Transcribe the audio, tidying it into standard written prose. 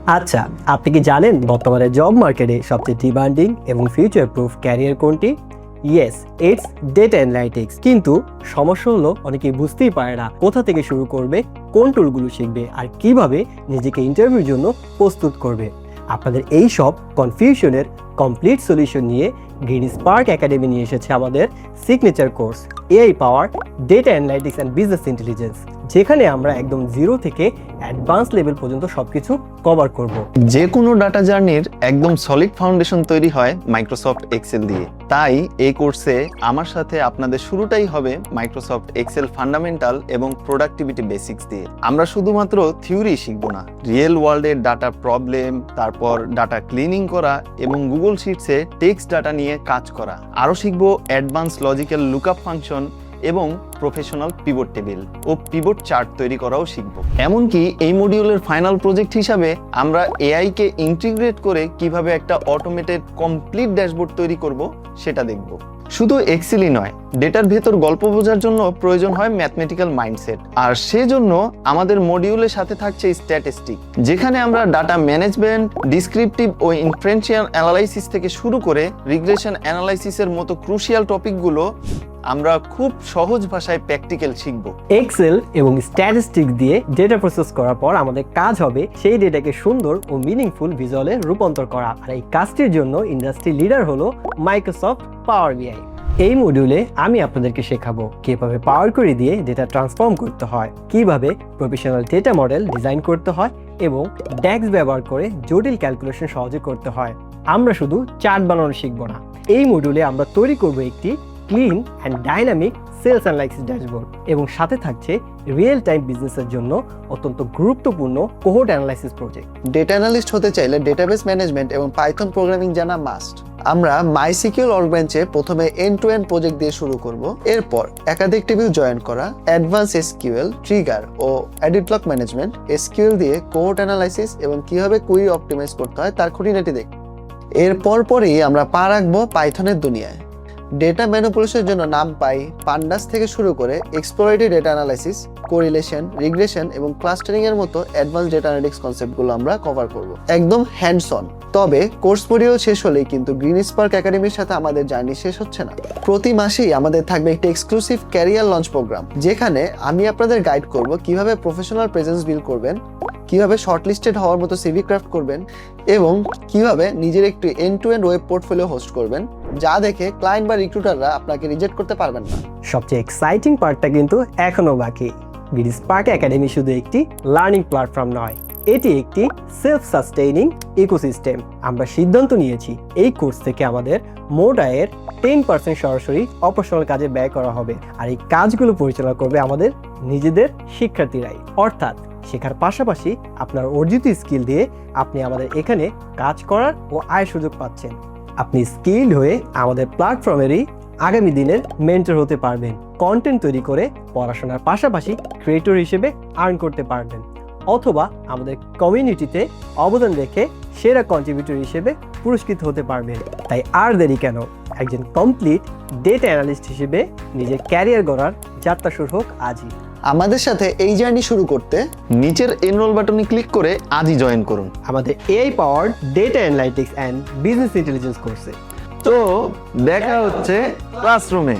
আচ্ছা, আপনি কি জানেন বর্তমানে জব মার্কেটে সবচেয়ে ডিমান্ডিং এবং ফিউচার প্রুফ ক্যারিয়ার কোনটি? Yes, it's data analytics. কিন্তু সমস্যা হলো অনেকেই বুঝতেই পারে না কোথা থেকে শুরু করবে, কোন টুলগুলো শিখবে আর কিভাবে নিজেকে ইন্টারভিউর জন্য প্রস্তুত করবে। আপনাদের এই সব কনফিউশনের কমপ্লিট সলিউশন নিয়ে গ্রিন স্পার্ক একাডেমি নিয়ে এসেছে আমাদের signature course AI power data analytics and business intelligence, যেখানে আমরা একদম জিরো থেকে অ্যাডভান্স লেভেল পর্যন্ত সবকিছু কভার করব। যে কোনো ডাটা জার্নির একদম সলিড ফাউন্ডেশন তৈরি হয় মাইক্রোসফট এক্সেল দিয়ে। তাই এই কোর্সে আমার সাথে আপনাদের শুরুটাই হবে মাইক্রোসফট এক্সেল ফান্ডামেন্টাল এবং প্রোডাক্টিভিটি বেসিক্স দিয়ে। আমরা শুধুমাত্র থিওরি শিখবো না, রিয়েল ওয়ার্ল্ডের ডাটা প্রবলেম, তারপর ডাটা ক্লিনিং করা এবং গুগল শিটসে টেক্সট ডাটা নিয়ে কাজ করা। আরও শিখবো অ্যাডভান্স লজিক্যাল লুকআপ ফাংশন এবং প্রফেশনাল পিভট টেবিল ও পিভট চার্ট তৈরি করাও শিখব। এমনকি এই মডিউলের ফাইনাল প্রজেক্ট হিসাবে আমরা এআই কে ইন্টিগ্রেট করে কিভাবে একটা অটোমেটেড কমপ্লিট ড্যাশবোর্ড তৈরি করব সেটা দেখব। শুধু এক্সেলই নয়, ডেটার ভেতর গল্প বোঝার জন্য প্রয়োজন হয় ম্যাথমেটিক্যাল মাইন্ডসেট। আর সেজন্য আমাদের মডিউলের সাথে থাকছে স্ট্যাটিস্টিক, যেখানে আমরা ডাটা ম্যানেজমেন্ট, ডিসক্রিপটিভ ও ইনফারেন্সিয়াল অ্যানালাইসিস থেকে শুরু করে রিগ্রেশন অ্যানালাইসিসের মতো ক্রুশিয়াল টপিকগুলো আমরা খুব সহজ ভাষায় প্র্যাকটিক্যাল শিখব। এক্সেল এবং স্ট্যাটিস্টিক্স দিয়ে ডেটা প্রসেস করার পর আমাদের কাজ হবে সেই ডেটাকে সুন্দর ও মিনিংফুল ভিজুয়ালে রূপান্তর করা। আর এই কাজটির জন্য ইন্ডাস্ট্রি লিডার হলো মাইক্রোসফট পাওয়ার বিআই। এই মডিউলে আমি আপনাদেরকে শেখাবো কিভাবে পাওয়ার কোয়েরি দিয়ে ডেটা ট্রান্সফর্ম করতে হয়, কিভাবে প্রফেশনাল ডেটা মডেল ডিজাইন করতে হয় এবং ড্যাক্স ব্যবহার করে জটিল ক্যালকুলেশন সহজে করতে হয়। আমরা শুধু চার্ট বানানো শিখবো না, এই মডিউলে আমরা তৈরি করব একটি clean and dynamic sales analysis dashboard এবং সাথে থাকছে রিয়েল টাইম বিজনেসের জন্য অত্যন্ত গুরুত্বপূর্ণ cohort analysis project. Data analyst হতে চাইলে ডেটাবেস ম্যানেজমেন্ট এবং পাইথন প্রোগ্রামিং জানা মাস্ট। আমরা মাইসিকিউএল ওয়ার্কবেঞ্চে প্রথমে এন্ড টু এন্ড প্রজেক্ট দিয়ে শুরু করব, এরপর একাধিক টেবিল জয়েন করা, অ্যাডভান্স এসকিউএল, ট্রিগার ও এডিট ব্লক ম্যানেজমেন্ট, এসকিউএল দিয়ে কোহোর্ট অ্যানালাইসিস এবং কিভাবে কুইরি অপটিমাইজ করতে হয় তার খুঁটিনাটি দেখব। এরপর পরেই আমরা পা রাখবো পাইথনের দুনিয়ায়। ডেটা ম্যানিপুলেশনের জন্য নামপাই, পান্ডাস থেকে শুরু করে exploratory data analysis, correlation, regression এবং ক্লাস্টারিং এর মতো অ্যাডভান্স ডেটা অ্যানালিটিক্স কনসেপ্টগুলো আমরা কভার করব, একদম হ্যান্ডস অন। তবে কোর্স মডিউল শেষ হলেই কিন্তু গ্রিন স্পার্ক একাডেমির সাথে আমাদের জার্নি শেষ হচ্ছে না। প্রতি মাসেই আমাদের থাকবে একটি এক্সক্লুসিভ ক্যারিয়ার লঞ্চ প্রোগ্রাম, যেখানে আমি আপনাদের গাইড করব কিভাবে প্রফেশনাল প্রেজেন্স বিল্ড করবেন, কিভাবে শর্টলিস্টেড হওয়ার মতো সিভি ক্রাফট করবেন এবং কিভাবে নিজের একটি end to end web portfolio host করবেন, যা দেখে ক্লায়েন্ট বা রিক্রুটাররা আপনাকে রিজেক্ট করতে পারবেন না। সবচেয়ে এক্সাইটিং পার্টটা কিন্তু এখনো বাকি। গ্রিন স্পার্ক একাডেমি শুধু একটি লার্নিং প্ল্যাটফর্ম নয়, এটি একটি সেলফ সাস্টেইনিং ইকোসিস্টেম। আমরা সিদ্ধান্ত নিয়েছি এই কোর্স থেকে আমাদের মোট আয়ের 10% সরাসরি অপারেশনাল কাজে ব্যয় করা হবে, আর এই কাজগুলো পরিচালনা করবে আমাদের নিজেদের শিক্ষার্থীরাই। অর্থাৎ শেখার পাশাপাশি আপনার অর্জিত স্কিল দিয়ে আপনি আমাদের এখানে কাজ করার ও আয়ের সুযোগ পাচ্ছেন। আপনি স্কিল হয়ে আমাদের প্ল্যাটফর্মেরই আগামী দিনের মেন্টর হতে পারবেন, কন্টেন্ট তৈরি করে পড়াশোনার পাশাপাশি ক্রিয়েটর হিসেবে আর্ন করতে পারবেন, অথবা আমাদের কমিউনিটিতে অবদান রেখে সেরা কন্ট্রিবিউটর হিসেবে পুরস্কৃত হতে পারবেন। তাই আর দেরি কেন, একজন কমপ্লিট ডেটা অ্যানালিস্ট হিসেবে নিজের ক্যারিয়ার গড়ার যাত্রা শুরু হোক আজই। আমাদের সাথে এই জার্নি শুরু করতে নিচের এনরোল বাটনে ক্লিক করে আজই জয়েন করুন আমাদের AI powered data analytics and business intelligence কোর্সে। তো দেখা হচ্ছে ক্লাসরুমে।